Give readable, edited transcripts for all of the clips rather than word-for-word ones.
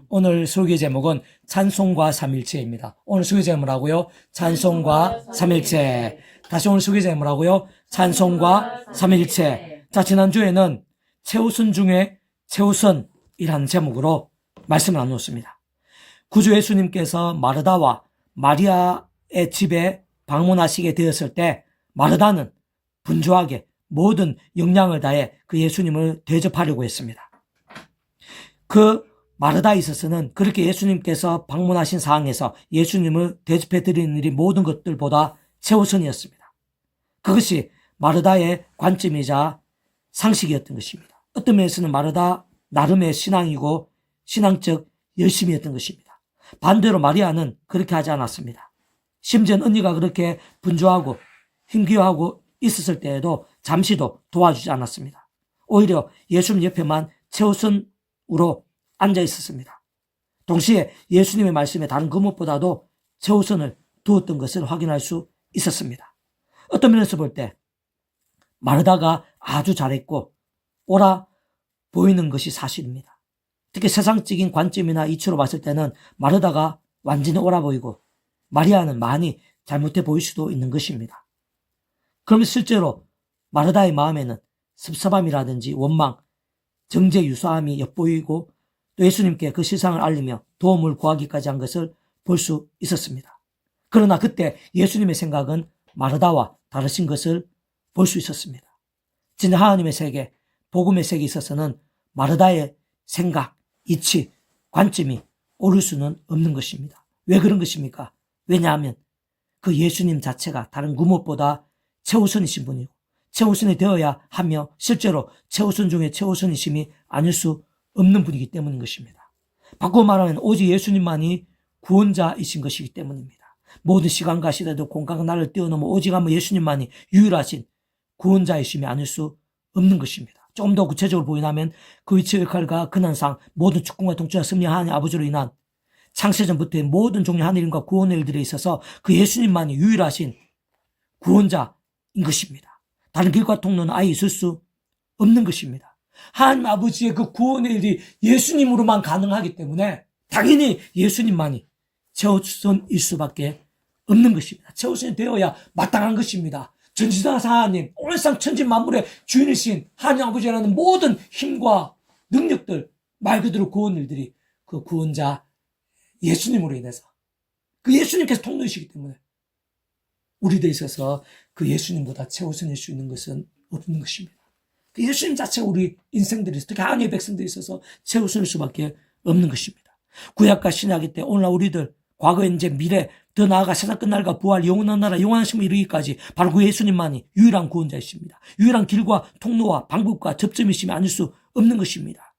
오늘 설교 제목은 찬송과 삼일체입니다. 오늘 설교 제목은 뭐라고요? 찬송과 삼일체. 다시 오늘 설교 제목은 뭐라고요? 찬송과 삼일체. 자, 지난주에는 최우선 중에 최우선이라는 제목으로 말씀을 나누었습니다. 구주 예수님께서 마르다와 마리아의 집에 방문하시게 되었을 때 마르다는 분주하게 모든 역량을 다해 그 예수님을 대접하려고 했습니다. 그 마르다에 있어서는 그렇게 예수님께서 방문하신 상황에서 예수님을 대접해 드리는 일이 모든 것들보다 최우선이었습니다. 그것이 마르다의 관점이자 상식이었던 것입니다. 어떤 면에서는 마르다 나름의 신앙이고 신앙적 열심이었던 것입니다. 반대로 마리아는 그렇게 하지 않았습니다. 심지어 언니가 그렇게 분주하고 힘겨워하고 있었을 때에도 잠시도 도와주지 않았습니다. 오히려 예수님 옆에만 최우선으로 앉아 있었습니다. 동시에 예수님의 말씀에 다른 그 무엇보다도 최우선을 두었던 것을 확인할 수 있었습니다. 어떤 면에서 볼 때 마르다가 아주 잘했고 옳아 보이는 것이 사실입니다. 특히 세상적인 관점이나 이치로 봤을 때는 마르다가 완전히 옳아 보이고 마리아는 많이 잘못해 보일 수도 있는 것입니다. 그러면 실제로 마르다의 마음에는 섭섭함이라든지 원망, 정죄 유사함이 엿보이고 또 예수님께 그 실상을 알리며 도움을 구하기까지 한 것을 볼 수 있었습니다. 그러나 그때 예수님의 생각은 마르다와 다르신 것을 볼 수 있었습니다. 진짜 하나님의 세계, 복음의 세계에 있어서는 마르다의 생각, 이치, 관점이 옳을 수는 없는 것입니다. 왜 그런 것입니까? 왜냐하면 그 예수님 자체가 다른 그 무엇보다 최우선이신 분이고 최우선이 되어야 하며 실제로 최우선 중에 최우선이심이 아닐 수 없는 분이기 때문인 것입니다. 바꾸어 말하면 오직 예수님만이 구원자이신 것이기 때문입니다. 모든 시간과 시대도 공간과 나를 뛰어넘어 오직 한번 예수님만이 유일하신 구원자이심이 아닐 수 없는 것입니다. 조금 더 구체적으로 보이냐면 그 위치의 역할과 근한상 모든 축복과 통치와 승리한 하나님 아버지로 인한 창세전부터의 모든 종류 하늘인과 구원의 일들에 있어서 그 예수님만이 유일하신 구원자인 것입니다. 다른 길과 통로는 아예 있을 수 없는 것입니다. 하나님 아버지의 그 구원의 일이 예수님으로만 가능하기 때문에 당연히 예수님만이 최우선일 수밖에 없는 것입니다. 최우선이 되어야 마땅한 것입니다. 전지전능하신 하나님, 온상 천지 만물의 주인이신 하나님 아버지라는 모든 힘과 능력들, 말 그대로 구원 일들이 그 구원자 예수님으로 인해서 그 예수님께서 통로이시기 때문에 우리들에 있어서 그 예수님보다 최우선일 수 있는 것은 없는 것입니다. 그 예수님 자체가 우리 인생들이 특히 하나님의 백성들에 있어서 최우선일 수밖에 없는 것입니다. 구약과 신약일 때 오늘날 우리들 과거, 현재, 미래, 더 나아가 세상 끝날과 부활, 영원한 나라, 영원한 심을 이루기까지 바로 그 예수님만이 유일한 구원자이십니다. 유일한 길과 통로와 방법과 접점이심이 아닐 수 없는 것입니다.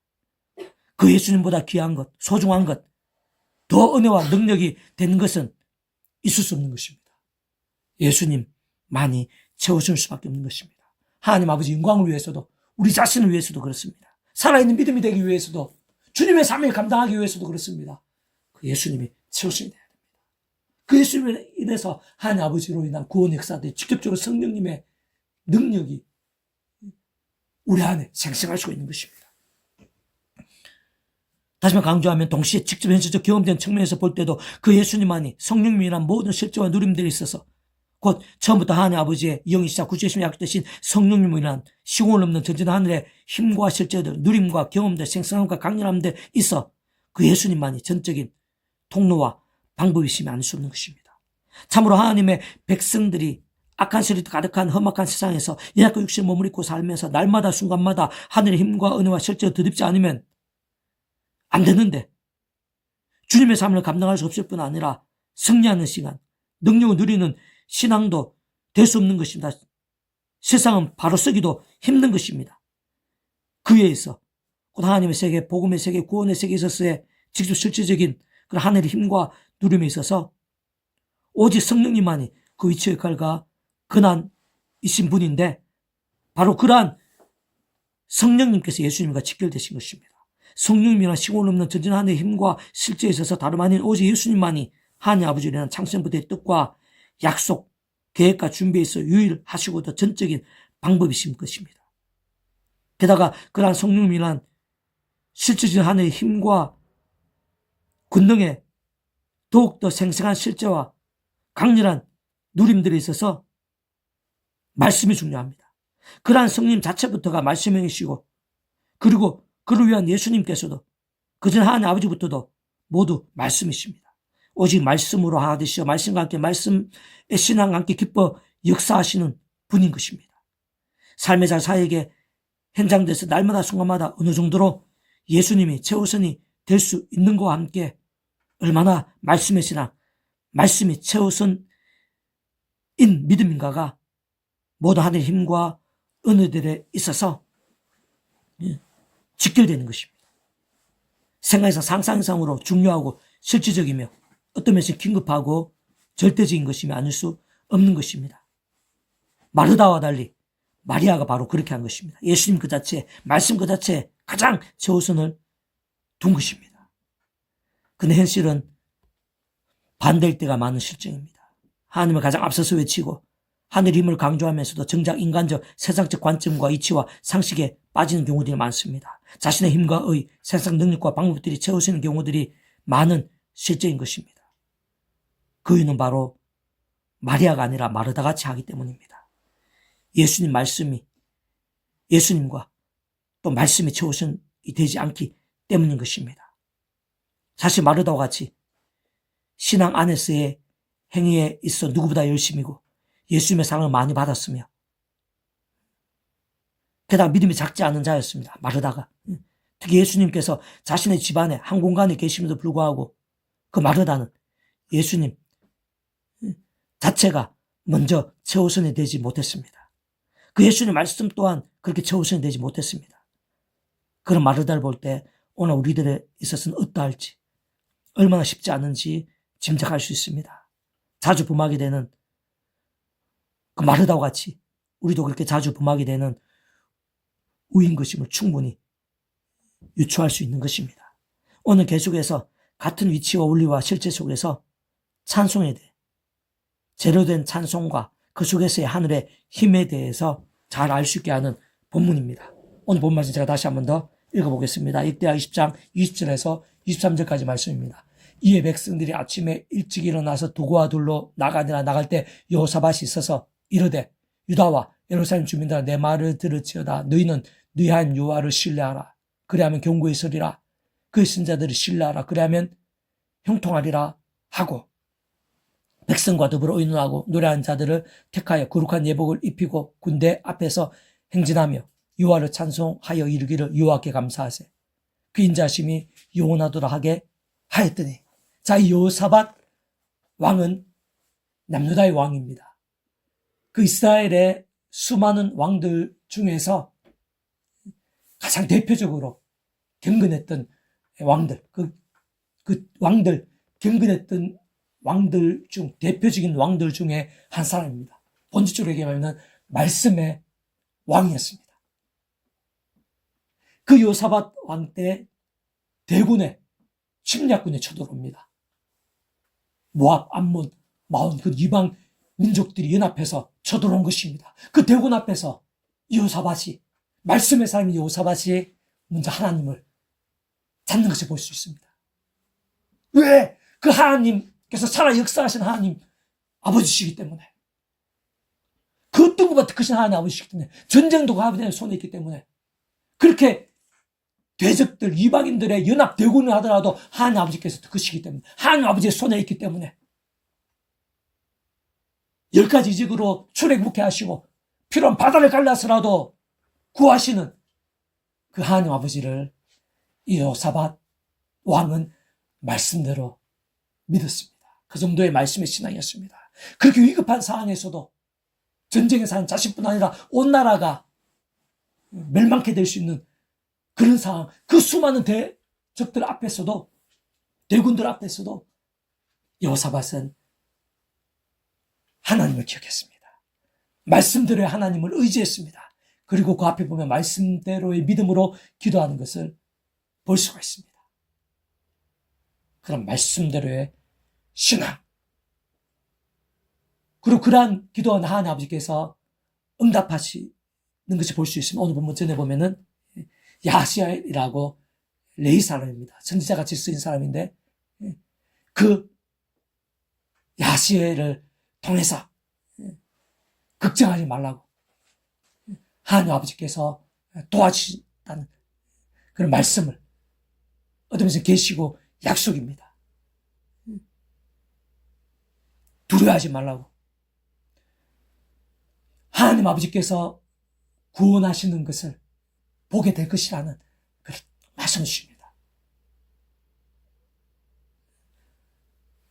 그 예수님보다 귀한 것, 소중한 것, 더 은혜와 능력이 되는 것은 있을 수 없는 것입니다. 예수님만이 채워줄 수밖에 없는 것입니다. 하나님 아버지 영광을 위해서도 우리 자신을 위해서도 그렇습니다. 살아있는 믿음이 되기 위해서도 주님의 삶을 감당하기 위해서도 그렇습니다. 그 예수님이 채우셔야 됩니다. 그 예수님으로 인해서 하나님 아버지로 인한 구원 역사들이 직접적으로 성령님의 능력이 우리 안에 생생할 수 있는 것입니다. 다시 한번 강조하면 동시에 직접 현실적 경험된 측면에서 볼 때도 그 예수님만이 성령님이란 모든 실제와 누림들이 있어서 곧 처음부터 하나님 아버지의 영이시자 구주 예수님이 약속되신 성령님으로 인한 시공을 넘는 전진한 하늘의 힘과 실제들, 누림과 경험들, 생생함과 강렬함들 있어 그 예수님만이 전적인 통로와 방법이심이 아닐 수 없는 것입니다. 참으로 하나님의 백성들이 악한 세력이 가득한 험악한 세상에서 연약한 육신의 몸을 입고 살면서 날마다 순간마다 하늘의 힘과 은혜와 실제로 덧입지 않으면 안 되는데 주님의 삶을 감당할 수 없을 뿐 아니라 승리하는 시간, 능력을 누리는 신앙도 될 수 없는 것입니다. 세상은 바로 쓰기도 힘든 것입니다. 그 위에서 곧 하나님의 세계, 복음의 세계, 구원의 세계에 있어서의 직접 실질적인 그런 하늘의 힘과 누림에 있어서 오직 성령님만이 그 위치의 역할과 근한이신 분인데 바로 그러한 성령님께서 예수님과 직결되신 것입니다. 성령님이란 시공을 넘는 전진 하늘의 힘과 실제에 있어서 다름 아닌 오직 예수님만이 하나님 아버지에 대한 창세부터의 뜻과 약속, 계획과 준비에 있어 유일하시고 더 전적인 방법이신 것입니다. 게다가 그러한 성령님이란 실질적인 하나님의 힘과 권능에 더욱더 생생한 실제와 강렬한 누림들이 있어서 말씀이 중요합니다. 그러한 성님 자체부터가 말씀이시고, 그리고 그를 위한 예수님께서도 그전 하나님 아버지부터도 모두 말씀이십니다. 오직 말씀으로 하나 되시어 말씀과 함께 말씀의 신앙과 함께 기뻐 역사하시는 분인 것입니다. 삶의 잘 사역에 현장돼서 날마다 순간마다 어느 정도로 예수님이 최우선이 될 수 있는 것과 함께 얼마나 말씀의 신앙, 말씀이 최우선인 믿음인가가 모든 하늘의 힘과 은혜들에 있어서 직결되는 것입니다. 생활에서 상상 이상으로 중요하고 실질적이며 어떤 면에서 긴급하고 절대적인 것이며 아닐 수 없는 것입니다. 마르다와 달리 마리아가 바로 그렇게 한 것입니다. 예수님 그 자체, 말씀 그 자체에 가장 최우선을 둔 것입니다. 근데 현실은 반대일 때가 많은 실정입니다. 하나님을 가장 앞서서 외치고 하늘의 힘을 강조하면서도 정작 인간적, 세상적 관점과 이치와 상식에 빠지는 경우들이 많습니다. 자신의 힘과 의, 세상 능력과 방법들이 채워지는 경우들이 많은 실제인 것입니다. 그 이유는 바로 마리아가 아니라 마르다같이 하기 때문입니다. 예수님 말씀이, 예수님과 또 말씀이 최우선이 되지 않기 때문인 것입니다. 사실 마르다와 같이 신앙 안에서의 행위에 있어 누구보다 열심이고 예수님의 사랑을 많이 받았으며 게다가 믿음이 작지 않은 자였습니다. 마르다가. 특히 예수님께서 자신의 집안에 한 공간에 계심에도 불구하고 그 마르다는 예수님 자체가 먼저 최우선이 되지 못했습니다. 그 예수님 말씀 또한 그렇게 최우선이 되지 못했습니다. 그런 마르다를 볼 때 오늘 우리들에 있어서는 어떠할지, 얼마나 쉽지 않은지 짐작할 수 있습니다. 자주 범하게 되는 그 마르다와 같이 우리도 그렇게 자주 범하게 되는 우인 것임을 충분히 유추할 수 있는 것입니다. 오늘 계속해서 같은 위치와 원리와 실제 속에서 찬송에 대해, 제대로 된 찬송과 그 속에서의 하늘의 힘에 대해서 잘 알 수 있게 하는 본문입니다. 오늘 본 말씀 제가 다시 한번 더 읽어보겠습니다. 역대하 20장 20절에서 23절까지 말씀입니다. 이에 백성들이 아침에 일찍 일어나서 두고와 둘로 나가니라. 나갈 때 여호사밧이 있어서 이르되 유다와 예루살렘 주민들아 내 말을 들을지어다. 너희는 너희 하나님 여호와를 신뢰하라. 그리하면 견고히 서리라. 그의 신자들을 신뢰하라. 그리하면 형통하리라 하고 백성과 더불어 의논하고 노래하는 자들을 택하여 거룩한 예복을 입히고 군대 앞에서 행진하며 여호와를 찬송하여 이르기를 여호와께 감사하세. 그 인자심이 영원하도록 하게 하였더니. 자, 이 여호사밧 왕은 남유다의 왕입니다. 그 이스라엘의 수많은 왕들 중에서 가장 대표적으로 경건했던 왕들, 그 왕들, 경건했던 왕들 중, 대표적인 왕들 중에 한 사람입니다. 본질적으로 얘기하면 말씀의 왕이었습니다. 그 여호사밧 왕 때 대군의 침략군이 쳐들어옵니다. 모압, 암몬, 마온 그 이방 민족들이 연합해서 쳐들어온 것입니다. 그 대군 앞에서 여호사밧이, 말씀의 사람인 여호사밧이 먼저 하나님을 찾는 것을 볼 수 있습니다. 왜? 그 하나님께서 살아 역사하신 하나님 아버지시기 때문에, 그 어떤 것보다 크신 하나님 아버지시기 때문에, 전쟁도 그 아버지의 손에 있기 때문에, 그렇게 대적들, 이방인들의 연합 대군을 하더라도 하나님 아버지께서 더 크시기 때문에, 하나님 아버지의 손에 있기 때문에 10가지 이적으로 출애굽케 하시고 필요한 바다를 갈라서라도 구하시는 그 하나님 아버지를 이 여호사밧 왕은 말씀대로 믿었습니다. 그 정도의 말씀의 신앙이었습니다. 그렇게 위급한 상황에서도 전쟁에 사는 자신뿐 아니라 온 나라가 멸망케 될 수 있는 그런 상황, 그 수많은 대적들 앞에서도, 대군들 앞에서도 여호사밧은 하나님을 기억했습니다. 말씀대로의 하나님을 의지했습니다. 그리고 그 앞에 보면 말씀대로의 믿음으로 기도하는 것을 볼 수가 있습니다. 그런 말씀대로의 신앙, 그리고 그러한 기도한 하나님 아버지께서 응답하시는 것을 볼 수 있습니다. 오늘 본문 전에 보면은 야시엘이라고 레위 사람입니다. 선지자같이 쓰인 사람인데 그 야시회를 통해서 걱정하지 말라고 하나님 아버지께서 도와주신다는 그런 말씀을 얻으면서 계시고 약속입니다. 두려워하지 말라고. 하나님 아버지께서 구원하시는 것을 보게 될 것이라는 그런 말씀을 주십니다.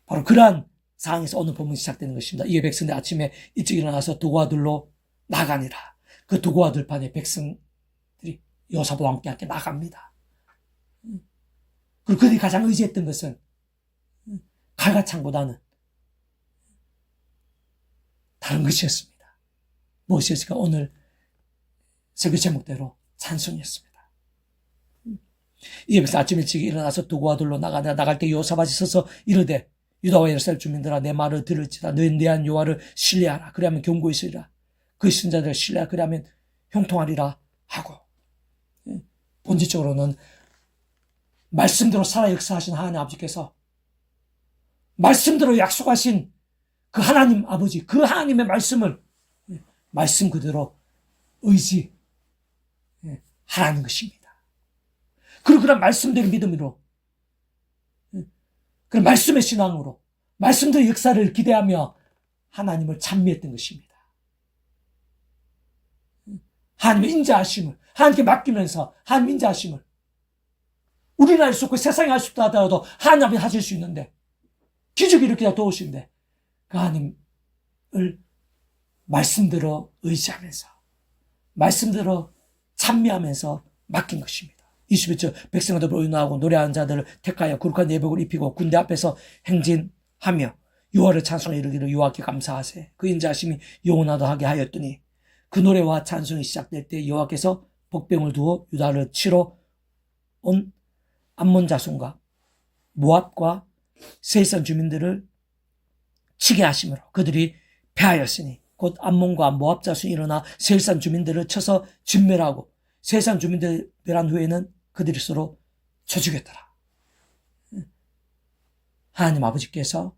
바로 그러한 상황에서 오늘 본문이 시작되는 것입니다. 이에 백성들이 아침에 일찍 일어나서 두고아들로 나가니라. 그 두고아들 반에 백성들이 여호사밧과 함께 나갑니다. 그리고 그들이 가장 의지했던 것은 칼과 창보다는 다른 것이었습니다. 무엇이었을까? 오늘 설교 제목대로 찬송이었습니다. 이에 백성 아침 일찍 일어나서 두고아들로 나가니라. 나갈 때 여호사밧이 서서 이르되 유다와 예루살렘 주민들아 내 말을 들을지라. 너희는 내 한 여호와를 신뢰하라. 그리하면 견고히 있으리라. 그 신자들을 신뢰하라. 그리하면 형통하리라 하고, 본질적으로는 말씀대로 살아 역사하신 하나님 아버지께서 말씀대로 약속하신 그 하나님 아버지, 그 하나님의 말씀을 말씀 그대로 의지하라는 것입니다. 그리고 그런 말씀대로 믿음으로, 그런 말씀의 신앙으로, 말씀대로 역사를 기대하며 하나님을 찬미했던 것입니다. 하나님의 인자하심을 하나님께 맡기면서 하나님의 인자하심을 우리는 할 수 없고 세상에 할 수 없다 하더라도 하나님이 하실 수 있는데, 기적이 이렇게 도우시는데 그 하나님을 말씀대로 의지하면서 말씀대로 찬미하면서 맡긴 것입니다. 21절 백성들 의논하고 노래하는 자들을 택하여 거룩한 예복을 입히고 군대 앞에서 행진하며 여호와를 찬송하여 이르기를 여호와께 감사하세. 그 인자하심이 영원하게 하였더니 그 노래와 찬송이 시작될 때 여호와께서 복병을 두어 유다를 치러 온 암몬 자손과 모압과 세일산 주민들을 치게 하심으로 그들이 패하였으니 곧 암몬과 모압 자손이 일어나 세일산 주민들을 쳐서 진멸하고 세일산 주민들 멸한 후에는 그들이 서로 쳐 죽였더라. 하나님 아버지께서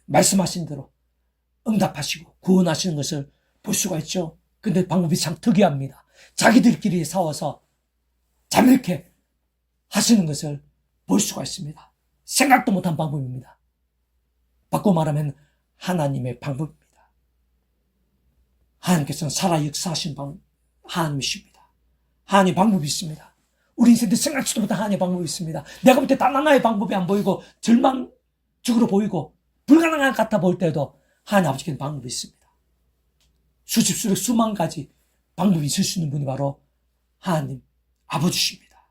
말씀하신 대로 응답하시고 구원하시는 것을 볼 수가 있죠. 근데 방법이 참 특이합니다. 자기들끼리 싸워서 자멸케 하시는 것을 볼 수가 있습니다. 생각도 못한 방법입니다. 바꿔 말하면 하나님의 방법입니다. 하나님께서는 살아 역사하신 하나님이십니다. 하나님의 방법이 있습니다. 우리 인생도 생각지도 못한 하나님의 방법이 있습니다. 내가 볼 때 단 하나의 방법이 안 보이고 절망적으로 보이고 불가능한 것 같아 보일 때도 하나님 아버지께는 방법이 있습니다. 수십 수만 가지 방법이 있을 수 있는 분이 바로 하나님 아버지십니다.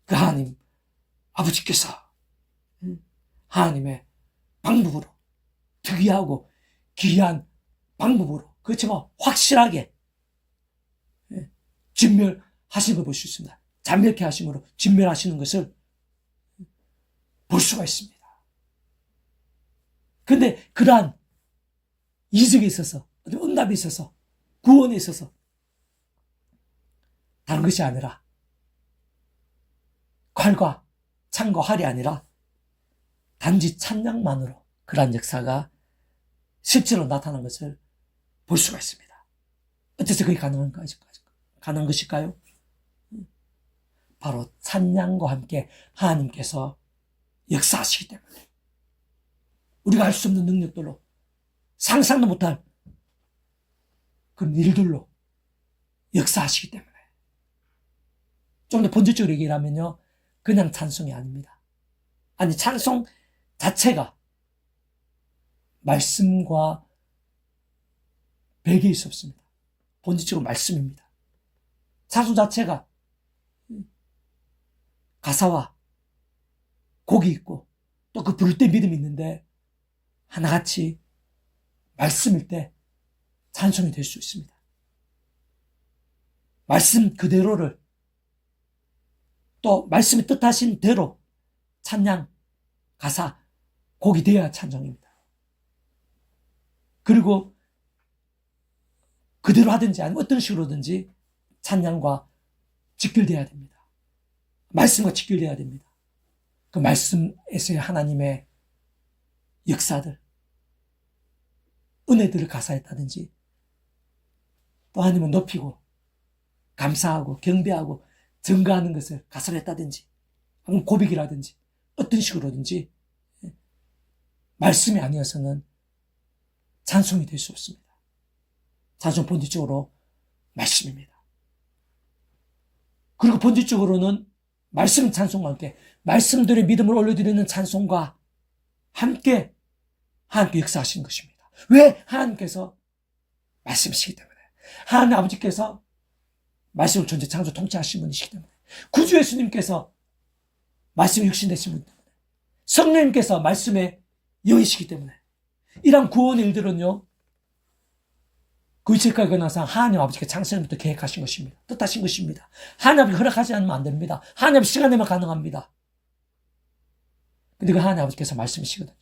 그 하나님 아버지께서 하나님의 방법으로 특이하고 기이한 방법으로, 그렇지만 확실하게 진멸하심을 볼 수 있습니다. 잔멸케 하심으로 진멸하시는 것을 볼 수가 있습니다. 근데 그러한 이적에 있어서, 응답에 있어서, 구원에 있어서 다른 것이 아니라 칼과 창과 활이 아니라 단지 찬양만으로 그러한 역사가 실제로 나타난 것을 볼 수가 있습니다. 어째서 그게 가능한 것일까요? 바로 찬양과 함께 하나님께서 역사하시기 때문에, 우리가 할 수 없는 능력들로, 상상도 못할 그런 일들로 역사하시기 때문에, 좀 더 본질적으로 얘기하면요, 그냥 찬송이 아닙니다. 아니, 찬송 자체가 말씀과 배경이 없습니다. 본질적으로 말씀입니다. 찬송 자체가 가사와 곡이 있고 또 그 부를 때 믿음이 있는데 하나같이 말씀일 때 찬송이 될 수 있습니다. 말씀 그대로를, 또 말씀이 뜻하신 대로 찬양, 가사, 곡이 되어야 찬송입니다. 그리고 그대로 하든지 아니면 어떤 식으로든지 찬양과 직결되어야 됩니다. 말씀과 직결되어야 됩니다. 그 말씀에서의 하나님의 역사들, 은혜들을 가사했다든지, 또 하나님을 높이고 감사하고 경배하고 증거하는 것을 가사를 했다든지, 혹은 고백이라든지 어떤 식으로든지 말씀이 아니어서는 찬송이 될 수 없습니다. 찬송 본질적으로 말씀입니다. 그리고 본질적으로는 말씀 찬송과 함께 말씀들의 믿음을 올려드리는 찬송과 함께 하나님께 역사하시는 것입니다. 왜? 하나님께서 말씀이시기 때문에. 하나님 아버지께서 말씀을 존재 창조 통치하신 분이시기 때문에. 구주 예수님께서 말씀의 육신되신 분 때문에. 성령님께서 말씀의 영이시기 때문에. 이런 구원의 일들은요, 그 위치까지 건너서 하나님 아버지께 창세전부터 계획하신 것입니다. 뜻하신 것입니다. 하나님 아버지 허락하지 않으면 안 됩니다. 하나님 아버지 시간 내면 가능합니다. 근데 그 하나님 아버지께서 말씀이시거든요.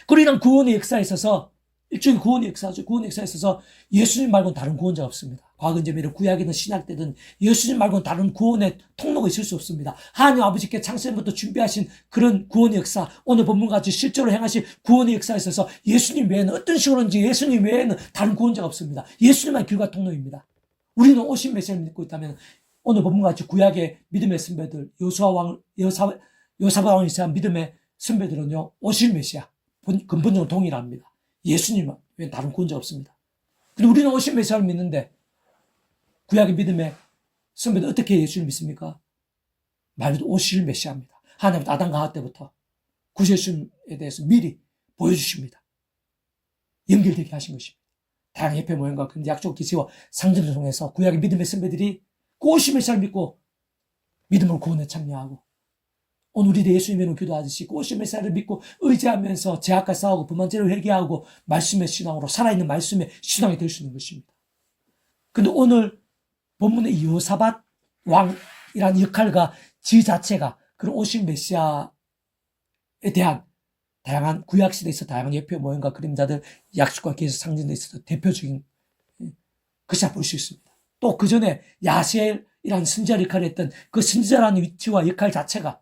그리고 이런 구원의 역사에 있어서, 일종의 구원의 역사죠. 구원의 역사에 있어서 예수님 말고는 다른 구원자가 없습니다. 과거인지미래 구약이든 신약 때든 예수님 말고는 다른 구원의 통로가 있을 수 없습니다. 하나님 아버지께 창세전부터 준비하신 그런 구원의 역사, 오늘 본문같이 실제로 행하신 구원의 역사에 있어서 예수님 외에는 어떤 식으로든지 예수님 외에는 다른 구원자가 없습니다. 예수님만 길과 통로입니다. 우리는 오신 메시아를 믿고 있다면 오늘 본문같이 구약의 믿음의 선배들, 요사바 왕이 시작한 믿음의 선배들은요, 오실 메시아 근본적으로 동일합니다. 예수님 외에는 다른 구원자가 없습니다. 근데 우리는 오신 메시아를 믿는데 구약의 믿음의 선배들 어떻게 예수를 믿습니까? 말 그대로 오실 메시아입니다. 하나님 아담과 하와 때부터 구주 예수님에 대해서 미리 보여주십니다. 연결되게 하신 것입니다. 다양한 협회 모임과 그런 약속 기시와 상징을 통해서 구약의 믿음의 선배들이 그 오실 메시아를 믿고 믿음으로 구원에 참여하고, 오늘 우리도 예수님으로 기도하듯이 그 오실 메시아를 믿고 의지하면서 죄악과 싸우고 불만죄를 회개하고 말씀의 신앙으로 살아있는 말씀의 신앙이 될 수 있는 것입니다. 근데 오늘 본문의 이 요사밧 왕이라는 역할과 지 자체가 그런 오실 메시아에 대한 다양한 구약시대에 있어 다양한 예표 모형과 그림자들, 약속과 계속 상징에 있어서 대표적인 것이라 볼 수 있습니다. 또 그 전에 야셀이라는 선지자 역할을 했던 그 선지자라는 위치와 역할 자체가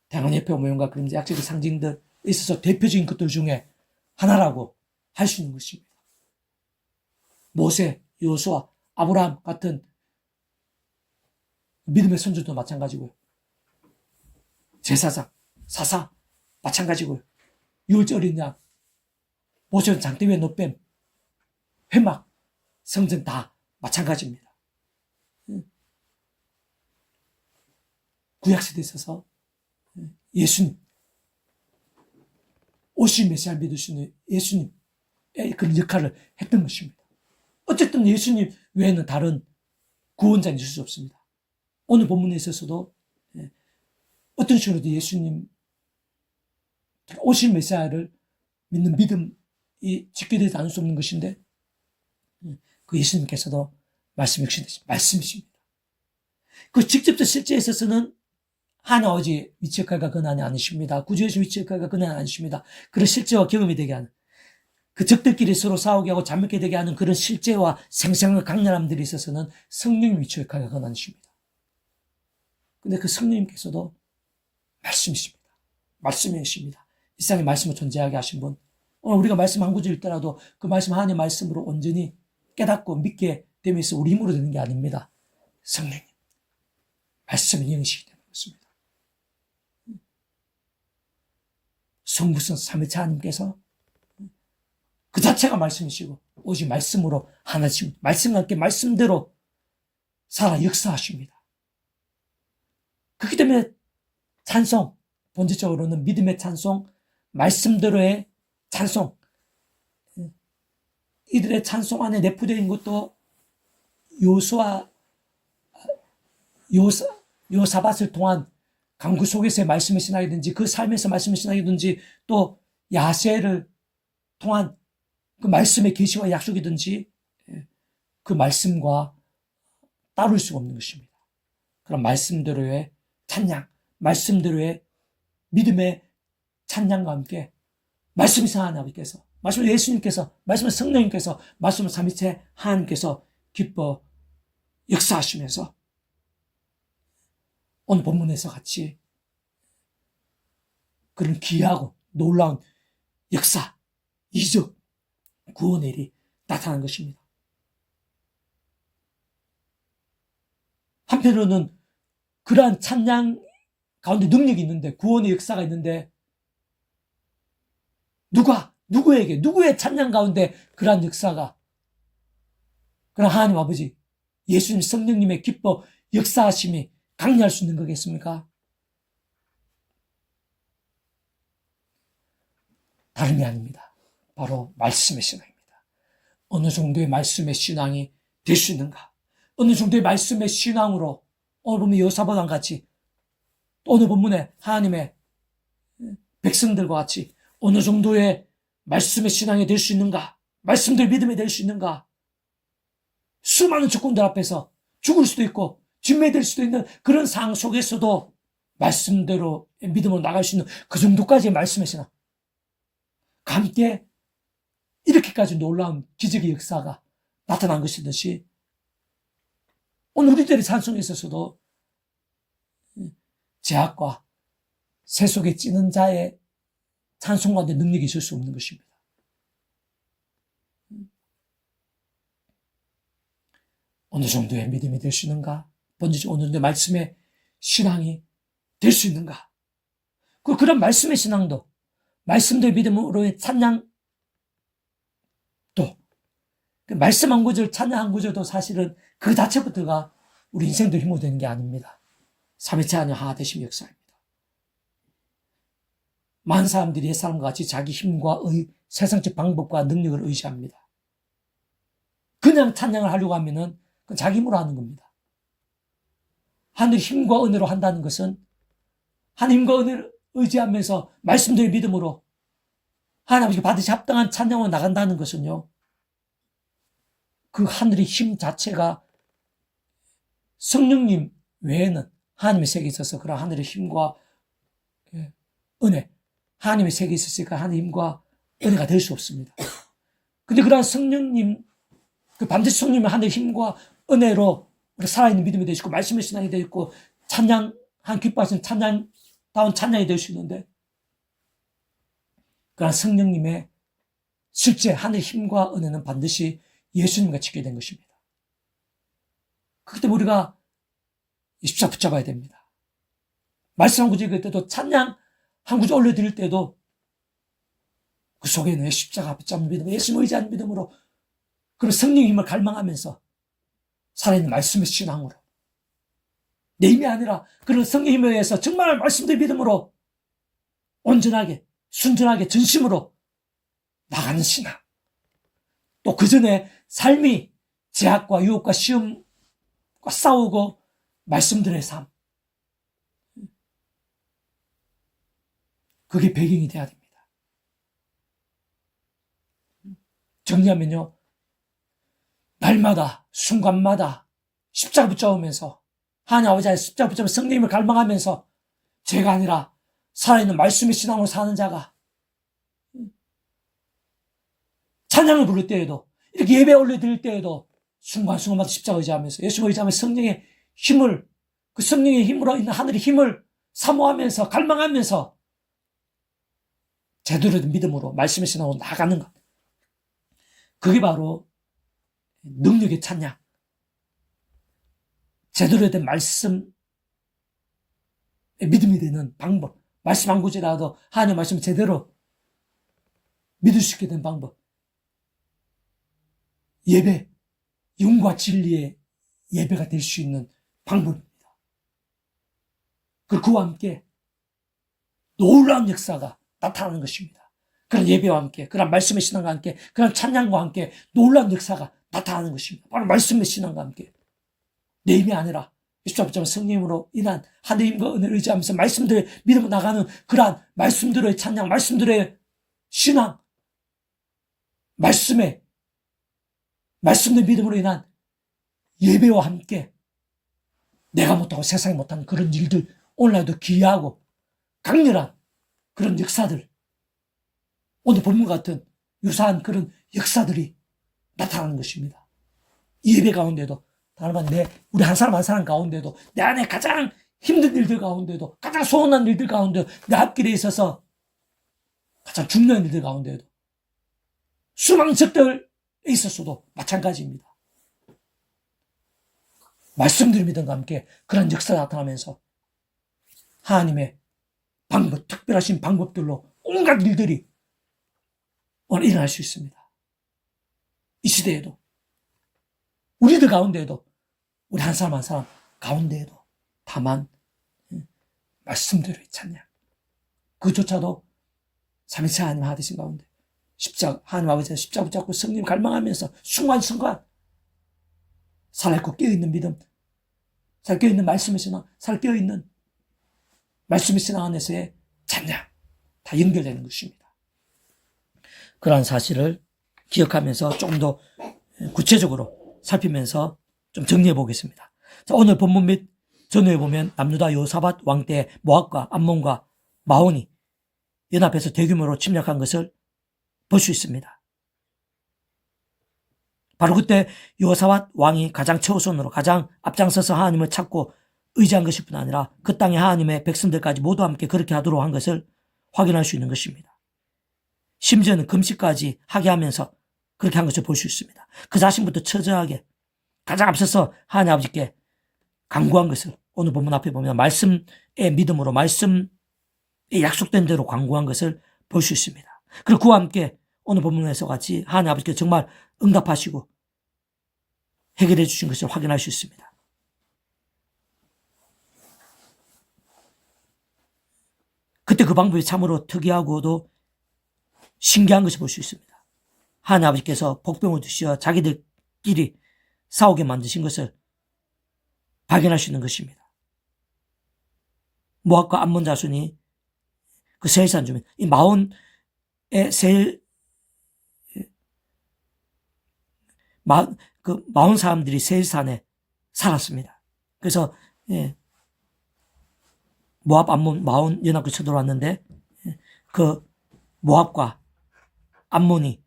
다양한 예표 모형과 그림자, 약속의 상징들에 있어서 대표적인 것들 중에 하나라고 할 수 있는 것입니다. 모세, 여호수아, 아브라함 같은 믿음의 선조도 마찬가지고요. 제사장, 사사 마찬가지고요. 유월절 어린 양, 모세는 장대 위에 노뱀, 회막, 성전 다 마찬가지입니다. 구약시대에 있어서 예수님, 오실 메시아를 믿을 수 있는 예수님의 그런 역할을 했던 것입니다. 어쨌든 예수님 외에는 다른 구원자는 있을 수 없습니다. 오늘 본문에 있어서도 어떤 식으로도 예수님 오실 메시아를 믿는 믿음이 지켜되지 않을 수 없는 것인데, 그 예수님께서도 말씀이십니다. 그 직접적 실제에 있어서는 하나님 아버지 위치 역할과 근한이 아니십니다. 구주 예수 위치 역할과 근한이 아니십니다. 그런 실제와 경험이 되게 하는, 그 적들끼리 서로 싸우게 하고 잠먹게 되게 하는 그런 실제와 생생한 강렬함들이 있어서는 성령님 위치 역할과 근한이십니다. 근데 그 성령님께서도 말씀이십니다. 말씀이십니다. 이 세상에 말씀을 존재하게 하신 분, 오늘 우리가 말씀 한 구절 읽더라도 그 말씀 하나님의 말씀으로 온전히 깨닫고 믿게 되면서 우리 힘으로 되는 게 아닙니다. 성령님, 말씀의 영이시기 때문에 그렇습니다. 성부성 삼위체 하나님께서 그 자체가 말씀이시고 오직 말씀으로 하나씩 말씀과 함께 말씀대로 살아 역사하십니다. 그렇기 때문에 찬송, 본질적으로는 믿음의 찬송, 말씀대로의 찬송, 이들의 찬송 안에 내포되어 있는 것도 요사밧을 통한 강구 속에서의 말씀의 신학이든지 그 삶에서 말씀의 신학이든지 또 야세를 통한 그 말씀의 계시와 약속이든지 그 말씀과 따를 수가 없는 것입니다. 그런 말씀대로의 찬양, 말씀대로의 믿음의 찬양과 함께 말씀이신 하나님께서, 말씀은 예수님께서, 말씀은 성령님께서, 말씀은 삼위체 하나님께서 기뻐 역사하시면서 오늘 본문에서 같이 그런 귀하고 놀라운 역사, 이적, 구원의 일이 나타난 것입니다. 한편으로는 그러한 찬양 가운데 능력이 있는데, 구원의 역사가 있는데, 누구의 찬양 가운데 그러한 역사가, 그런 하나님 아버지, 예수님 성령님의 기뻐 역사하심이 강렬할 수 있는 거겠습니까? 다름이 아닙니다. 바로 말씀의 신앙입니다. 어느 정도의 말씀의 신앙이 될 수 있는가? 어느 정도의 말씀의 신앙으로 오늘 보면 여호사밧과 같이, 오늘 본문에 하나님의 백성들과 같이 어느 정도의 말씀의 신앙이 될 수 있는가? 말씀들 믿음이 될 수 있는가? 수많은 조건들 앞에서 죽을 수도 있고 진매될 수도 있는 그런 상황 속에서도 말씀대로 믿음으로 나갈 수 있는 그 정도까지의 말씀의 신앙, 함께 이렇게까지 놀라운 기적의 역사가 나타난 것이듯이, 오늘 우리들의 찬송에 있어서도 제약과 새 속에 찌는 자의 찬송 가운데 능력이 있을 수 없는 것입니다. 어느 정도의 믿음이 될 수 있는가? 번지지 어느 정도의 말씀의 신앙이 될 수 있는가? 그런 말씀의 신앙도, 말씀대로 믿음으로의 찬양도, 그 말씀 한 구절, 찬양 한 구절도 사실은 그 자체부터가 우리 인생도 힘으로 되는 게 아닙니다. 삼위체 하나님 하나 되심 역사입니다. 많은 사람들이 옛사람과 같이 자기 힘과 세상적 방법과 능력을 의지합니다. 그냥 찬양을 하려고 하면은 그건 자기 힘으로 하는 겁니다. 하늘 힘과 은혜로 한다는 것은, 하나님과 은혜를 의지하면서 말씀대로 믿음으로 하나님 아버지가 받으시 합당한 찬양으로 나간다는 것은요, 그 하늘의 힘 자체가 성령님 외에는 하나님의 세계에 있어서 그런 하늘의 힘과 은혜, 하나님의 세계에 있었으니까 하나님의 힘과 은혜가 될 수 없습니다. 근데 그러한 성령님, 그 반드시 성령님의 하늘의 힘과 은혜로 우리 살아있는 믿음이 되시고 말씀의 신앙이 되고 찬양한 기뻐하시는 찬양다운 찬양이 될 수 있는데, 그러한 성령님의 실제 하늘의 힘과 은혜는 반드시 예수님과 지게 된 것입니다. 그렇기 때문에 우리가 십자가 붙잡아야 됩니다. 말씀 한 구절 읽을 때도, 찬양 한 구절 올려드릴 때도 그 속에는 십자가 붙잡는 믿음, 예수님 의지하는 믿음으로, 그리고 성령의 힘을 갈망하면서 살아있는 말씀의 신앙으로, 내 힘이 아니라 그런 성령의 힘에 의해서 정말 말씀대로 믿음으로 온전하게, 순전하게, 전심으로 나가는 신앙. 또 그 전에 삶이 제약과 유혹과 시험과 싸우고 말씀들의 삶, 그게 배경이 돼야 됩니다. 정리하면요, 날마다 순간마다 십자가 붙잡으면서, 하나님 아버지의 십자가 붙잡으면서 성령님을 갈망하면서, 제가 아니라 살아있는 말씀의 신앙으로 사는 자가 찬양을 부를 때에도, 이렇게 예배 올려드릴 때에도 순간순간마다 십자가 의지하면서, 예수님 의지하면서 성령의 힘을, 그 성령의 힘으로 있는 하늘의 힘을 사모하면서 갈망하면서 제대로 된 믿음으로 말씀의 신앙으로 나가는 것, 그게 바로 능력의 찬양, 제대로 된 말씀 믿음이 되는 방법, 말씀 한 구절이라도 하나님의 말씀을 제대로 믿을 수 있게 된 방법, 예배, 영과 진리의 예배가 될 수 있는 방법입니다. 그리고 그와 함께 놀라운 역사가 나타나는 것입니다. 그런 예배와 함께, 그런 말씀의 신앙과 함께, 그런 찬양과 함께 놀라운 역사가 나타나는 것입니다. 바로 말씀의 신앙과 함께, 내 힘이 아니라 십자가 성령으로 인한 하늘의 힘과 은혜를 의지하면서 말씀들의 믿음으로 나가는 그러한 말씀들의 찬양, 말씀들의 신앙, 말씀의 믿음으로 인한 예배와 함께 내가 못하고 세상이 못하는 그런 일들, 오늘날도 귀하고 강렬한 그런 역사들, 오늘 본문 같은 유사한 그런 역사들이 나타나는 것입니다. 예배 가운데도, 다른 말은 우리 한 사람 한 사람 가운데도, 내 안에 가장 힘든 일들 가운데도, 가장 소원한 일들 가운데도, 내 앞길에 있어서 가장 중요한 일들 가운데에도 수많은 적들에 있었어도 마찬가지입니다. 말씀드린 믿음과 함께 그런 역사가 나타나면서 하나님의 방법, 특별하신 방법들로 온갖 일들이 오늘 일어날 수 있습니다. 이 시대에도, 우리들 가운데에도, 우리 한 사람 한 사람 가운데에도 다만 말씀대로 있잖냐. 그조차도 삼위일체 하나님 하나되신 가운데 하나님 아버지의 십자가 붙잡고 성령 갈망하면서 순간순간 살아있고 깨어있는 믿음, 살 깨어있는 말씀의 신앙, 살 깨어있는 말씀의 신앙 안에서의 찬양 다 연결되는 것입니다. 그러한 사실을 기억하면서 조금 더 구체적으로 살피면서 좀 정리해 보겠습니다. 자, 오늘 본문 및 전후에 보면 남유다 여호사밧 왕 때 모압과 암몬과 마온이 연합해서 대규모로 침략한 것을 볼 수 있습니다. 바로 그때 여호사밧 왕이 가장 최우선으로 가장 앞장서서 하나님을 찾고 의지한 것일 뿐 아니라 그 땅의 하나님의 백성들까지 모두 함께 그렇게 하도록 한 것을 확인할 수 있는 것입니다. 심지어는 금식까지 하게 하면서 그렇게 한 것을 볼 수 있습니다. 그 자신부터 처절하게 가장 앞서서 하나님 아버지께 간구한 것을 오늘 본문 앞에 보면 말씀의 믿음으로 말씀에 약속된 대로 간구한 것을 볼 수 있습니다. 그리고 그와 함께 오늘 본문에서 같이 하나님 아버지께 정말 응답하시고 해결해 주신 것을 확인할 수 있습니다. 그때 그 방법이 참으로 특이하고도 신기한 것을 볼 수 있습니다. 하나님 아버지께서 복병을 두시어 자기들끼리 싸우게 만드신 것을 발견할 수 있는 것입니다. 모압과 암몬 자손이 그 세일산 주민, 이 마온의 마온 사람들이 세일산에 살았습니다. 그래서 모압, 암몬, 마온 연합을 쳐들어왔는데 그 모압과 암몬이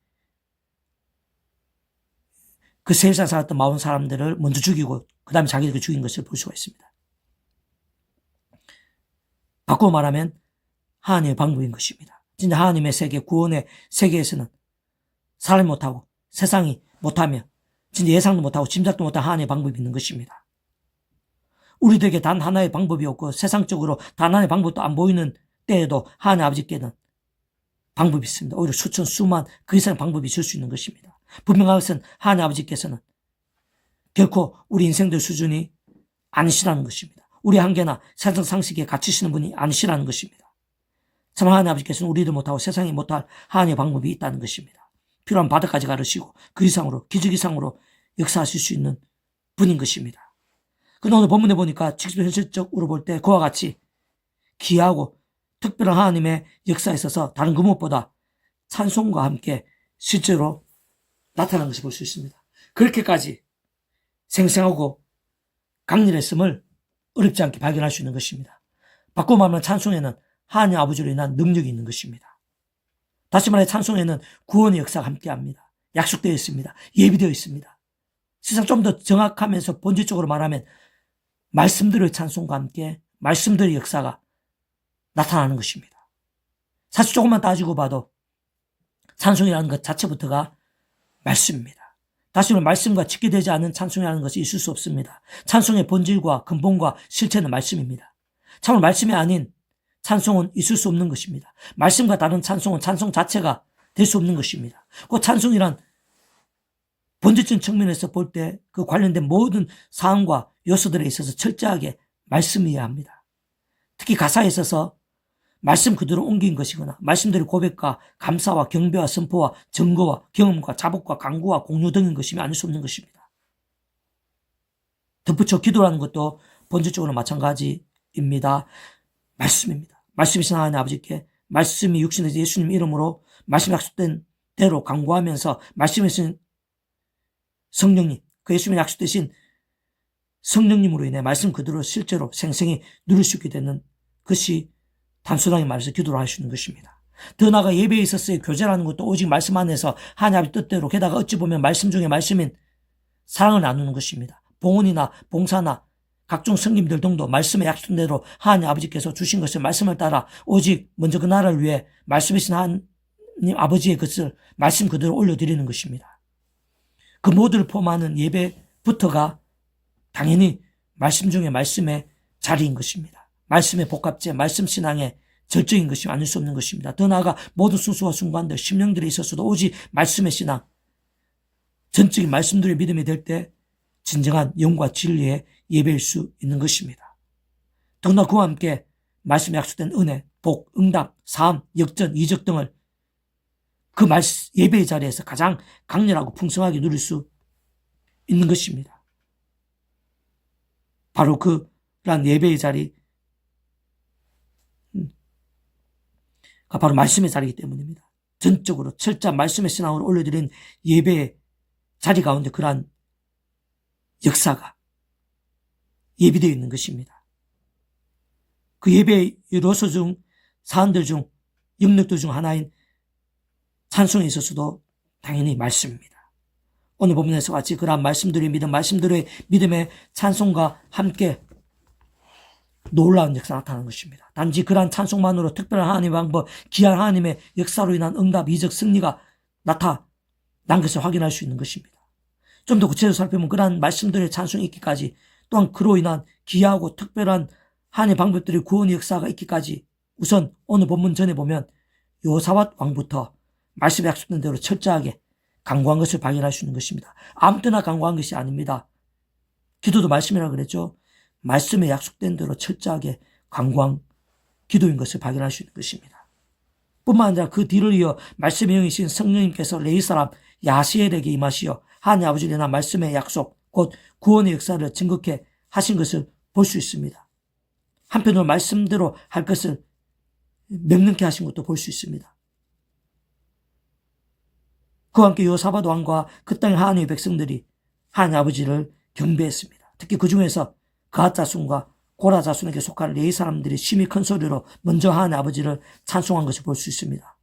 그 세일산 살았던 마온 사람들을 먼저 죽이고 그 다음에 자기들이 죽인 것을 볼 수가 있습니다. 바꾸어 말하면 하나님의 방법인 것입니다. 진짜 하나님의 세계, 구원의 세계에서는 사람이 못하고 세상이 못하며 진짜 예상도 못하고 짐작도 못한 하나님의 방법이 있는 것입니다. 우리들에게 단 하나의 방법이 없고 세상적으로 단 하나의 방법도 안 보이는 때에도 하나님 아버지께는 방법이 있습니다. 오히려 수천, 수만 그 이상의 방법이 있을 수 있는 것입니다. 분명한 것은 하나님 아버지께서는 결코 우리 인생들 수준이 아니시라는 것입니다. 우리 한계나 세상 상식에 갇히시는 분이 아니시라는 것입니다. 참 하나님 아버지께서는 우리도 못하고 세상이 못할 하나님의 방법이 있다는 것입니다. 필요한 바다까지 가르시고 그 이상으로 기적 이상으로 역사하실 수 있는 분인 것입니다. 그런데 오늘 본문에 보니까 직접 현실적으로 볼 때 그와 같이 귀하고 특별한 하나님의 역사에 있어서 다른 그 무엇보다 찬송과 함께 실제로 나타난 것을 볼 수 있습니다. 그렇게까지 생생하고 강렬했음을 어렵지 않게 발견할 수 있는 것입니다. 바꿔 말하면 찬송에는 하나님 아버지로 인한 능력이 있는 것입니다. 다시 말해 찬송에는 구원의 역사가 함께합니다. 약속되어 있습니다. 예비되어 있습니다. 세상 좀 더 정확하면서 본질적으로 말하면 말씀들의 찬송과 함께 말씀들의 역사가 나타나는 것입니다. 사실 조금만 따지고 봐도 찬송이라는 것 자체부터가 말씀입니다. 다시 말해 말씀과 직결되지 않은 찬송이라는 것이 있을 수 없습니다. 찬송의 본질과 근본과 실체는 말씀입니다. 참으로 말씀이 아닌 찬송은 있을 수 없는 것입니다. 말씀과 다른 찬송은 찬송 자체가 될 수 없는 것입니다. 그 찬송이란 본질적인 측면에서 볼 때 그 관련된 모든 사항과 요소들에 있어서 철저하게 말씀이어야 합니다. 특히 가사에 있어서 말씀 그대로 옮긴 것이거나 말씀들의 고백과 감사와 경배와 선포와 증거와 경험과 자복과 강구와 공유 등인 것이면 아닐 수 없는 것입니다. 덧붙여 기도라는 것도 본질적으로 마찬가지입니다. 말씀입니다. 말씀이신 하나님 아버지께 말씀이 육신에서 예수님 이름으로 말씀 약속된 대로 강구하면서 말씀이신 성령님, 그 예수님이 약속되신 성령님으로 인해 말씀 그대로 실제로 생생히 누릴 수 있게 되는 것이 단순하게 말해서 기도를 할 수 있는 것입니다. 더 나아가 예배에 있어서의 교제라는 것도 오직 말씀 안에서 하나님의 뜻대로 게다가 어찌 보면 말씀 중에 말씀인 사랑을 나누는 것입니다. 봉헌이나 봉사나 각종 성김들 등도 말씀의 약속대로 하나님 아버지께서 주신 것을 말씀을 따라 오직 먼저 그 나라를 위해 말씀이신 하나님 아버지의 것을 말씀 그대로 올려드리는 것입니다. 그 모두를 포함하는 예배부터가 당연히 말씀 중에 말씀의 자리인 것입니다. 말씀의 복합제, 말씀 신앙의 절정인 것이 아닐 수 없는 것입니다. 더 나아가 모든 순수와 순간들, 심령들에 있어서도 오직 말씀의 신앙, 전적인 말씀들의 믿음이 될 때 진정한 영과 진리의 예배일 수 있는 것입니다. 더구나 그와 함께 말씀에 약속된 은혜, 복, 응답, 사함, 역전, 이적 등을 그 예배의 자리에서 가장 강렬하고 풍성하게 누릴 수 있는 것입니다. 바로 그러한 예배의 자리가 바로 말씀의 자리이기 때문입니다. 전적으로 철저한 말씀의 신앙으로 올려드린 예배의 자리 가운데 그러한 역사가 예비되어 있는 것입니다. 그 예배의 요소 중, 사안들 중, 영역들 중 하나인 찬송에 있어서도 당연히 말씀입니다. 오늘 본문에서 같이 그러한 말씀들의 믿음, 말씀들의 믿음의 찬송과 함께 놀라운 역사가 나타나는 것입니다. 단지 그러한 찬송만으로 특별한 하나님의 방법, 귀한 하나님의 역사로 인한 응답, 이적, 승리가 나타난 것을 확인할 수 있는 것입니다. 좀 더 구체적으로 살펴보면 그러한 말씀들의 찬송이 있기까지, 또한 그로 인한 귀하고 특별한 하나님의 방법들의 구원의 역사가 있기까지 우선 오늘 본문 전에 보면 여호사밧 왕부터 말씀에 약속된 대로 철저하게 강구한 것을 발견할 수 있는 것입니다. 아무 때나 강구한 것이 아닙니다. 기도도 말씀이라고 그랬죠. 말씀에 약속된 대로 철저하게 강구한 기도인 것을 발견할 수 있는 것입니다. 뿐만 아니라 그 뒤를 이어 말씀의 영이신 성령님께서 레위 사람 야시엘에게 임하시어 하나님 아버지를 인한 말씀의 약속, 곧 구원의 역사를 증거케 하신 것을 볼 수 있습니다. 한편으로 말씀대로 할 것을 명령케 하신 것도 볼 수 있습니다. 그와 함께 여호사밧 왕과 그 땅의 하나님의 백성들이 하나님 아버지를 경배했습니다. 특히 그 중에서 그앗 자손과 고라 자손에게 속한 레위 사람들이 심히 큰 소리로 먼저 하나님 아버지를 찬송한 것을 볼 수 있습니다.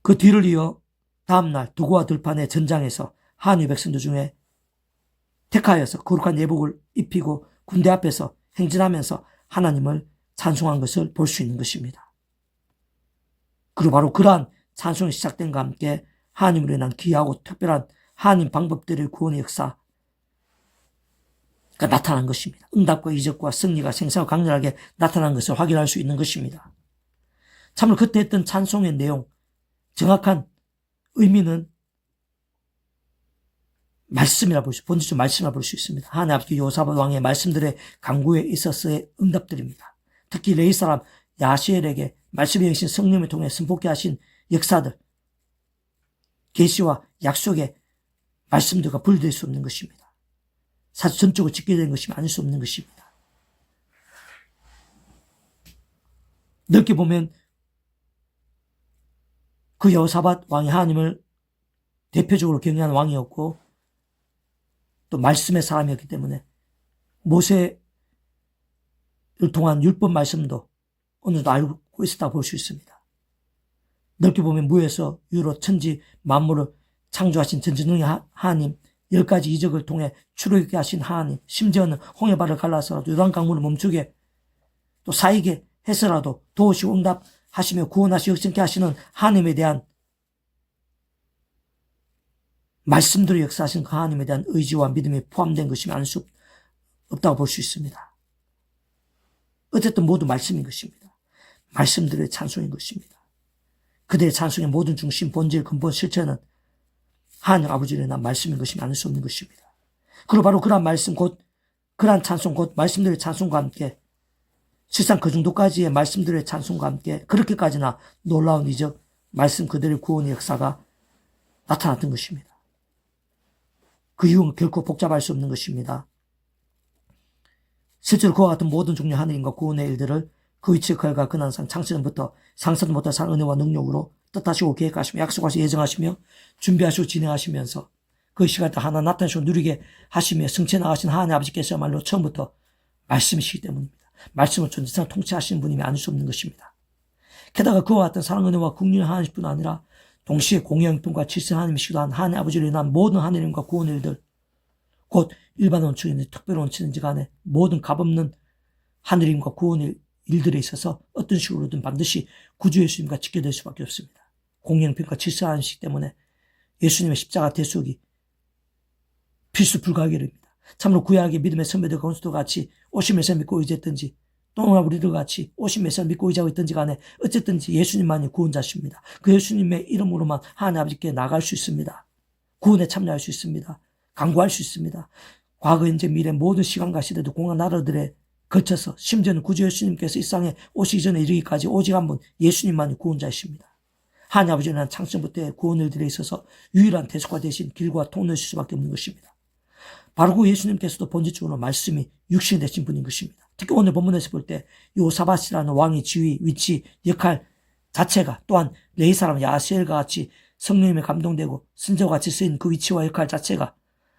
그 뒤를 이어 다음날 두고와 들판의 전장에서 하나님의 백성들 중에 택하여서 거룩한 예복을 입히고 군대 앞에서 행진하면서 하나님을 찬송한 것을 볼 수 있는 것입니다. 그리고 바로 그러한 찬송이 시작된과 함께 하나님으로 인한 귀하고 특별한 하나님 방법들의 구원의 역사가 나타난 것입니다. 응답과 이적과 승리가 생생하고 강렬하게 나타난 것을 확인할 수 있는 것입니다. 참으로 그때 했던 찬송의 내용, 정확한 의미는 말씀이라 볼 수, 본질적 말씀이라 볼 수 있습니다. 하나님 아버지 여호사밧 왕의 말씀들의 강구에 있어서의 응답들입니다. 특히 레위 사람 야시엘에게 말씀의 영이신 성령을 통해 선포케 하신 역사들, 계시와 약속의 말씀들과 분리될 수 없는 것입니다. 사실 전적으로 집계된 것이 아닐 수 없는 것입니다. 넓게 보면 그 여호사밧 왕이 하나님을 대표적으로 경외하는 왕이었고 또 말씀의 사람이었기 때문에 모세를 통한 율법 말씀도 어느 정도 알고 있었다고 볼 수 있습니다. 넓게 보면 무에서 유로 천지 만물을 창조하신 전지능의 하나님, 10가지 이적을 통해 출애굽게 하신 하나님, 심지어는 홍해바다를 갈라서라도 요단강물을 멈추게 또 사이게 해서라도 도우시고 응답하시며 구원하시고 역전케 하시는 하나님에 대한 말씀대로 역사하신 그 하나님에 대한 의지와 믿음이 포함된 것이 아닐 수 없다고 볼 수 있습니다. 어쨌든 모두 말씀인 것입니다. 말씀들의 찬송인 것입니다. 그들의 찬송의 모든 중심, 본질, 근본, 실체는 하나님 아버지를 인한 말씀인 것이 아닐 수 없는 것입니다. 그리고 바로 그러한 말씀, 곧 그러한 찬송, 곧 말씀들의 찬송과 함께 실상 그 정도까지의 말씀들의 찬송과 함께 그렇게까지나 놀라운 이적, 말씀 그들의 구원의 역사가 나타났던 것입니다. 그 이유는 결코 복잡할 수 없는 것입니다. 실제로 그와 같은 모든 종류 하느님과 구원의 일들을 그 위치의 칼과 근한상 창세전부터 상상도 못한 은혜와 능력으로 뜻하시고 계획하시며 약속하시고 예정하시며 준비하시고 진행하시면서 그 시간에 하나 나타나시고 누리게 하시며 승체 나가신 하나님 아버지께서야말로 처음부터 말씀이시기 때문입니다. 말씀을 전지상 통치하시는 분임이 아닐 수 없는 것입니다. 게다가 그와 같은 사랑 은혜와 국률 하나님뿐 아니라 동시에 공영통과 질서 하나님이시기도 한 하나님 아버지를 인한 모든 하나님과 구원의 일들, 곧 일반 원칙인지 특별 원칙인지 간에 모든 값없는 하느님과 구원의 일들에 있어서 어떤 식으로든 반드시 구주 예수님과 직결될 수밖에 없습니다. 공영평가 질서안식 때문에 예수님의 십자가 대속이 필수 불가결입니다. 참으로 구약의 믿음의 선배들 건수도 같이 오심에서 믿고 의지했든지 또는 우리들 같이 오심에서 믿고 의지하고 있든지 간에 어쨌든지 예수님만이 구원자십니다. 그 예수님의 이름으로만 하나님 아버지께 나갈 수 있습니다. 구원에 참여할 수 있습니다. 강구할 수 있습니다. 과거, 현재, 미래 모든 시간과 시대도 공간 나라들에 거쳐서 심지어는 구주 예수님께서 이 땅에 오시기 전에 이르기까지 오직 한 분 예수님만이 구원자이십니다. 하나님 아버지는 창세부터의 구원을 들에 있어서 유일한 대속과 대신 길과 통로이실 수밖에 없는 것입니다. 바로 그 예수님께서도 본질적으로 말씀이 육신이 되신 분인 것입니다. 특히 오늘 본문에서 볼 때 요사밧이라는 왕의 지위, 위치, 역할 자체가 또한 레위 사람 야시엘과 같이 성령님에 감동되고 선지자와 같이 쓰인 그 위치와 역할 자체가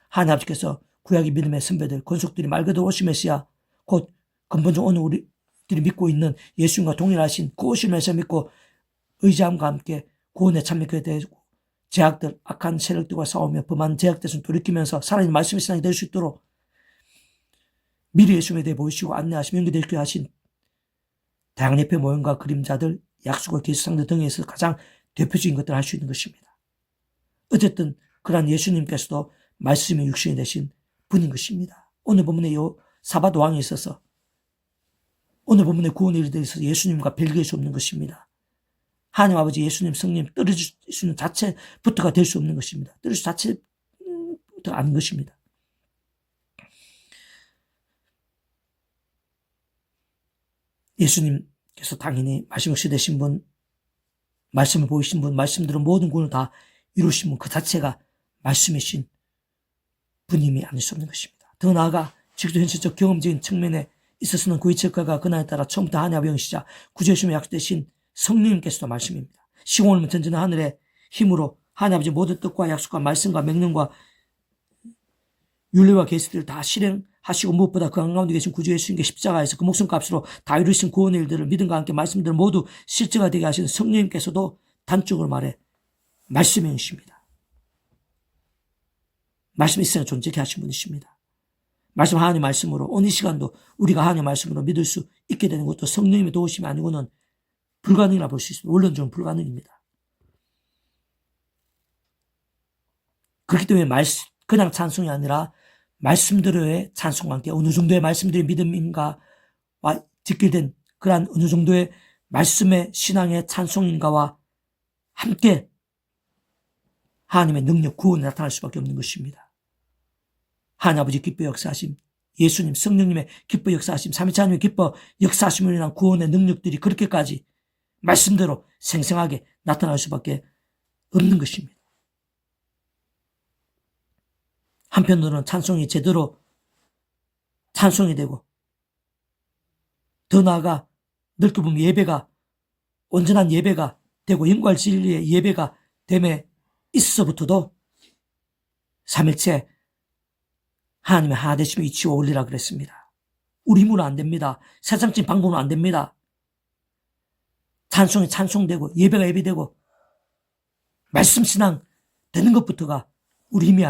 하나님 아버지께서 구약의 믿음의 선배들, 권속들이 말 그대로 오실 메시아, 곧 근본적으로 오늘 우리들이 믿고 있는 예수님과 동일하신 그 오실 메시아 믿고 의지함과 함께 구원에 참여하게 되고 제약들, 악한 세력들과 싸우며 범한 제약들을 돌이키면서 살아있는 말씀의 신앙이 될 수 있도록 미리 예수님에 대해 보이시고 안내하시며 연결되게 하신 다양한 예배 모형과 그림자들, 약속과 기술상들 등에 있어서 가장 대표적인 것들을 할 수 있는 것입니다. 어쨌든 그러한 예수님께서도 말씀의 육신이 되신 분인 것입니다. 오늘 본문에 요 사밧 왕에 있어서 오늘 본문의 구원의 일에 대해서 예수님과 별개할 수 없는 것입니다. 하나님 아버지 예수님 성령 떨어질 수 있는 자체부터가 될 수 없는 것입니다. 떨어질 자체부터가 아닌 것입니다. 예수님께서 당연히 말씀 역시 되신 분, 말씀을 보이신 분, 말씀대로 모든 구원을 다 이루신 분, 그 자체가 말씀이신 분임이 아닐 수 없는 것입니다. 더 나아가 지금도 현실적 경험적인 측면에 있어서는 그 위치과 근한에 따라 처음부터 하나님 아버지 영시자 구주 예수님의 약속되신 성령님께서도 말씀입니다. 시공을 전전한 하늘의 힘으로 하나님 아버지 모든 뜻과 약속과 말씀과 명령과 윤리와 계시들을 다 실행하시고 무엇보다 그 한가운데 계신 구주 예수님께 십자가에서 그 목숨값으로 다 이루신 구원의 일들을 믿음과 함께 말씀들을 모두 실제가 되게 하신 성령님께서도 단적으로 말해 말씀의 영이십니다. 말씀이 있어야 존재케 하신 분이십니다. 말씀 하나님의 말씀으로 오늘 이 시간도 우리가 하나님의 말씀으로 믿을 수 있게 되는 것도 성령님의 도우심이 아니고는 불가능이라 볼 수 있습니다. 원론적으로 불가능입니다. 그렇기 때문에 그냥 찬송이 아니라 말씀대로의 찬송과 함께 어느 정도의 말씀들의 믿음인가와 직결된 그러한 어느 정도의 말씀의 신앙의 찬송인가와 함께 하나님의 능력, 구원이 나타날 수밖에 없는 것입니다. 하나님 아버지 기뻐 역사하심, 예수님, 성령님의 기뻐 역사하심, 삼위일체 하나님의 기뻐 역사하심으로 인한 구원의 능력들이 그렇게까지 말씀대로 생생하게 나타날 수밖에 없는 것입니다. 한편으로는 찬송이 제대로 찬송이 되고 더 나아가 넓게 보면 예배가 온전한 예배가 되고 영광 진리의 예배가 됨에 있어서부터도 삼일체 하나님의 하나 되심의 이치와 원리라 그랬습니다. 우리 힘으로 안 됩니다. 세상적인 방법으로 안 됩니다. 찬송이 찬송되고 예배가 예배되고 말씀 신앙 되는 것부터가 우리 힘이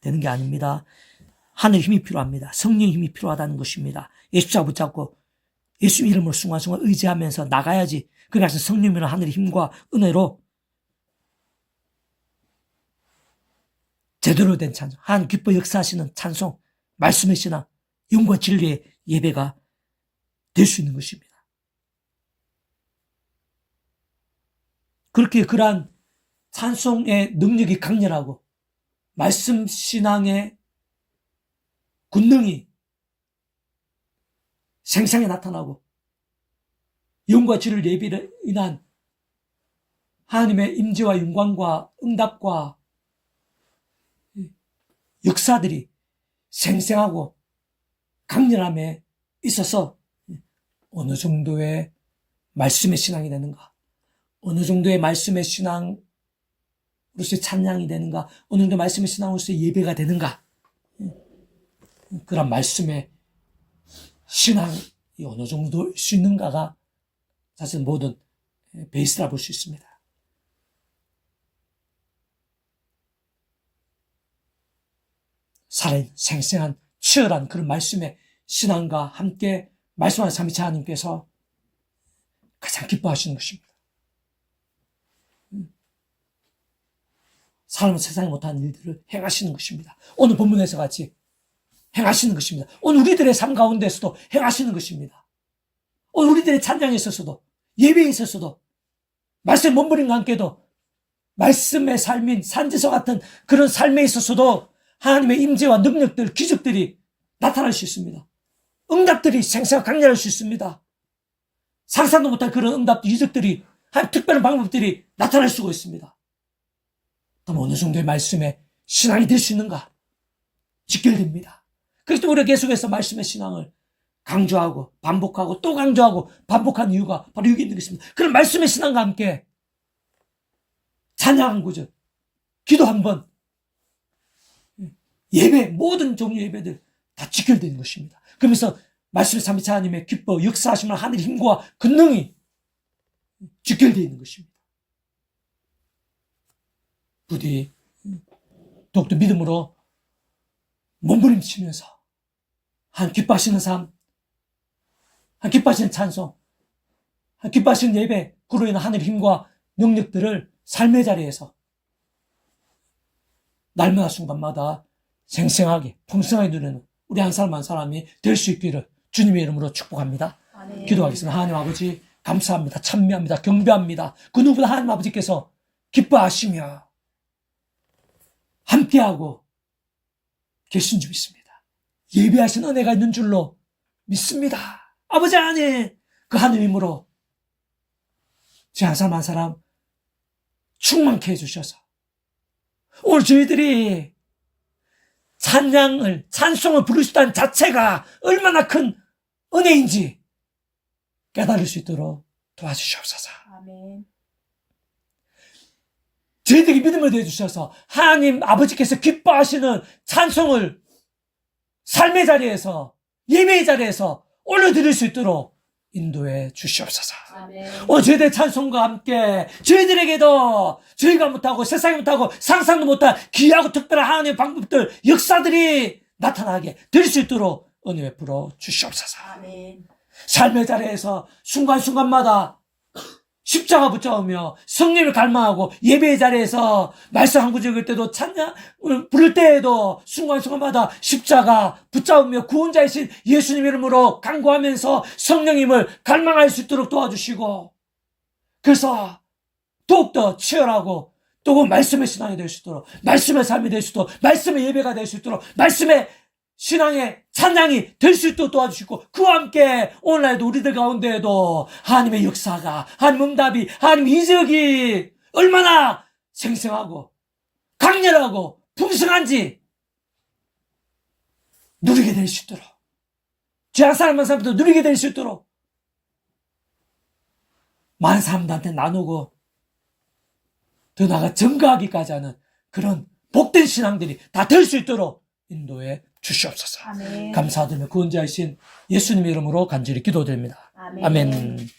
되는 게 아닙니다. 하늘의 힘이 필요합니다. 성령의 힘이 필요하다는 것입니다. 예수자 붙잡고 예수 이름으로 순간순간 의지하면서 나가야지. 그래서 성령이라는 하늘의 힘과 은혜로 제대로 된 찬송, 하나님 기뻐 역사하시는 찬송, 말씀의 신앙, 영과 진리의 예배가 될 수 있는 것입니다. 그렇게 그러한 찬송의 능력이 강렬하고 말씀 신앙의 권능이 생생히 나타나고 영과 진리의 예배로 인한 하나님의 임재와 영광과 응답과 역사들이 생생하고 강렬함에 있어서 어느 정도의 말씀의 신앙이 되는가, 어느 정도의 말씀의 신앙으로서의 찬양이 되는가, 어느 정도의 말씀의 신앙으로서의 예배가 되는가, 그런 말씀의 신앙이 어느 정도일 수 있는가가 사실 모든 베이스라 볼 수 있습니다. 살아있는 생생한 치열한 그런 말씀의 신앙과 함께 말씀하는 삼위일체 하나님께서 가장 기뻐하시는 것입니다. 사람은 세상에 못하는 일들을 행하시는 것입니다. 오늘 본문에서 같이 행하시는 것입니다. 오늘 우리들의 삶 가운데서도 행하시는 것입니다. 오늘 우리들의 찬양에 있어서도, 예배에 있어서도, 말씀의 몸부림과 함께도, 말씀의 삶인 산지서 같은 그런 삶에 있어서도 하나님의 임재와 능력들, 기적들이 나타날 수 있습니다. 응답들이 생생하고 강렬할 수 있습니다. 상상도 못할 그런 응답, 기적들이, 특별한 방법들이 나타날 수가 있습니다. 그럼 어느 정도의 말씀에 신앙이 될 수 있는가? 직결됩니다. 그래서 우리가 계속해서 말씀의 신앙을 강조하고 반복하고 또 강조하고 반복한 이유가 바로 여기 있는 것입니다. 그런 말씀의 신앙과 함께 찬양 한 구절, 기도 한 번, 예배, 모든 종류 예배들 다 직결되는 것입니다. 그러면서 말씀의 삼위일체 하나님의 기뻐 역사하시는 하늘의 힘과 권능이 직결되어 있는 것입니다. 부디 더욱더 믿음으로 몸부림치면서 한 기뻐하시는 삶, 한 기뻐하시는 찬송, 한 기뻐하시는 예배, 그로 인한 하늘의 힘과 능력들을 삶의 자리에서 날마다 순간마다 생생하게 풍성하게 누리는 우리 한 사람 한 사람이 될 수 있기를 주님의 이름으로 축복합니다. 아멘. 기도하겠습니다. 하나님 아버지 감사합니다. 찬미합니다. 경배합니다. 그 누구보다 하나님 아버지께서 기뻐하시며 함께하고 계신 줄 믿습니다. 예배하신 은혜가 있는 줄로 믿습니다. 아버지 하나님, 그 하늘 힘으로 제 한 사람 한 사람 충만케 해주셔서 오늘 저희들이 찬송을 부를 수 있다는 자체가 얼마나 큰 은혜인지 깨달을 수 있도록 도와주시옵소서. 아멘. 저희들에게 믿음을 내주셔서 하나님 아버지께서 기뻐하시는 찬송을 삶의 자리에서, 예배의 자리에서 올려드릴 수 있도록 인도해 주시옵소서. 아멘. 오늘 저희들의 찬송과 함께 저희들에게도 저희가 못하고 세상이 못하고 상상도 못한 귀하고 특별한 하나님의 방법들, 역사들이 나타나게 될 수 있도록 은혜 베풀어 주시옵소서. 아멘. 삶의 자리에서 순간순간마다 십자가 붙잡으며 성령을 갈망하고 예배의 자리에서 말씀 한 구절 읽을 때도 찬양을 부를 때에도 순간순간마다 십자가 붙잡으며 구원자이신 예수님 이름으로 간구하면서 성령님을 갈망할 수 있도록 도와주시고, 그래서 더욱더 치열하고 또 말씀의 신앙이 될 수 있도록, 말씀의 삶이 될 수 있도록, 말씀의 예배가 될 수 있도록, 말씀의 신앙의 찬양이 될 수 있도록 도와주시고, 그와 함께 오늘날에도 우리들 가운데에도 하나님의 역사가, 하나님 응답이, 하나님 이적이 얼마나 생생하고 강렬하고 풍성한지 누리게 될 수 있도록, 제 한 사람 한 사람도 누리게 될 수 있도록 많은 사람들한테 나누고 더 나아가 증거하기까지 하는 그런 복된 신앙들이 다 될 수 있도록 인도해 주시옵소서. 아멘. 감사드리며 구원자이신 예수님의 이름으로 간절히 기도드립니다. 아멘. 아멘.